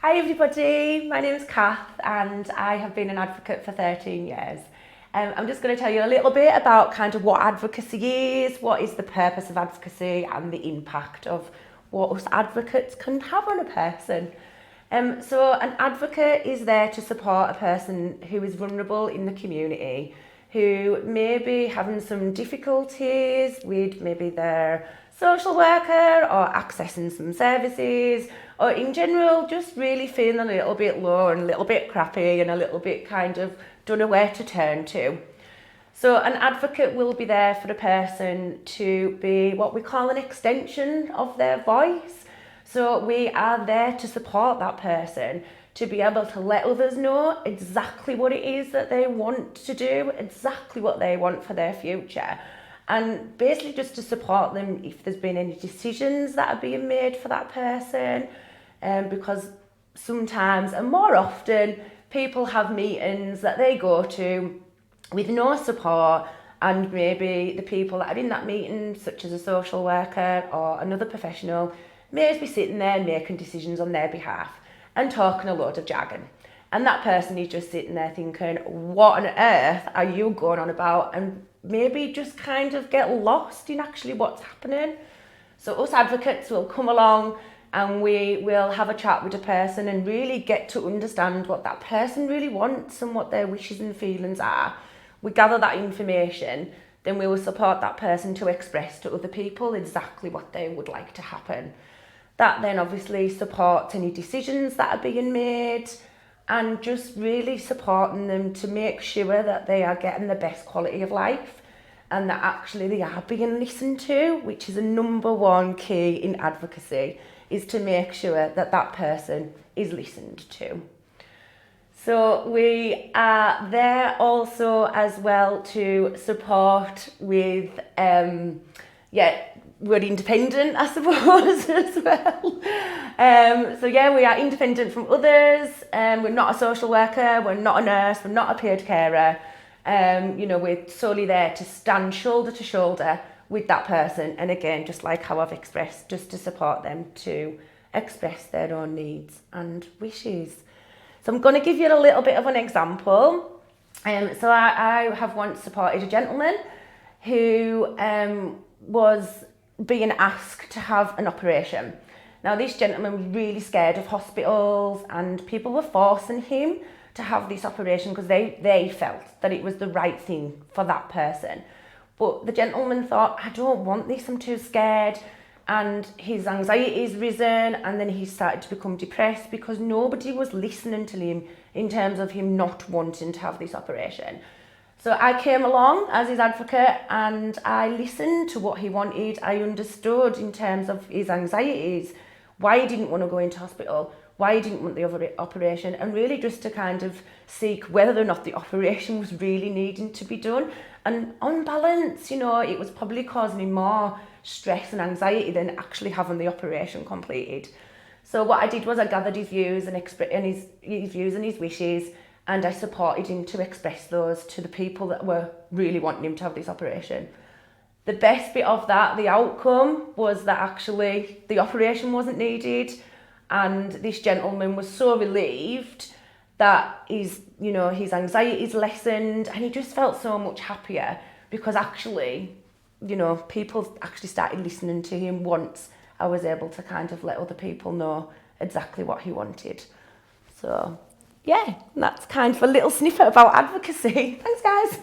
Hi everybody, my name is Cath and I have been an advocate for 13 years. I'm just going to tell you a little bit about kind of what advocacy is, what is the purpose of advocacy and the impact of what us advocates can have on a person. So an advocate is there to support a person who is vulnerable in the community, who may be having some difficulties with maybe their social worker or accessing some services, or in general just really feeling a little bit low and a little bit crappy and a little bit kind of don't know where to turn to. So an advocate will be there for the person to be what we call an extension of their voice. So we are there to support that person to be able to let others know exactly what it is that they want to do, exactly what they want for their future. And basically just to support them if there's been any decisions that are being made for that person. Because sometimes and more often people have meetings that they go to with no support, and maybe the people that are in that meeting, such as a social worker or another professional, may be sitting there making decisions on their behalf and talking a load of jargon. And that person is just sitting there thinking, what on earth are you going on about? And maybe just kind of get lost in actually what's happening. So us advocates will come along and we will have a chat with a person and really get to understand what that person really wants and what their wishes and feelings are. We gather that information, then we will support that person to express to other people exactly what they would like to happen. That then obviously supports any decisions that are being made and just really supporting them to make sure that they are getting the best quality of life and that actually they are being listened to, which is a number one key in advocacy, is to make sure that that person is listened to. So we are there also as well to support with, we're independent, I suppose, as well. We are independent from others. We're not a social worker, we're not a nurse, we're not a paid carer. We're solely there to stand shoulder to shoulder with that person. And again, just like how I've expressed, just to support them to express their own needs and wishes. So I'm going to give you a little bit of an example. I have once supported a gentleman who was being asked to have an operation. Now this gentleman was really scared of hospitals and people were forcing him to have this operation because they felt that it was the right thing for that person. But the gentleman thought, I don't want this, I'm too scared. And his anxiety's risen, and then he started to become depressed because nobody was listening to him in terms of him not wanting to have this operation. So I came along as his advocate and I listened to what he wanted. I understood in terms of his anxieties, why he didn't want to go into hospital, why he didn't want the operation, and really just to kind of seek whether or not the operation was really needing to be done. And on balance, it was probably causing him more stress and anxiety than actually having the operation completed. So what I did was I gathered his views and his views and his wishes, and I supported him to express those to the people that were really wanting him to have this operation. The best bit of that, the outcome, was that actually the operation wasn't needed, and this gentleman was so relieved that his anxieties lessened, and he just felt so much happier because actually, people actually started listening to him once I was able to kind of let other people know exactly what he wanted. So, yeah, that's kind of a little snippet about advocacy. Thanks, guys.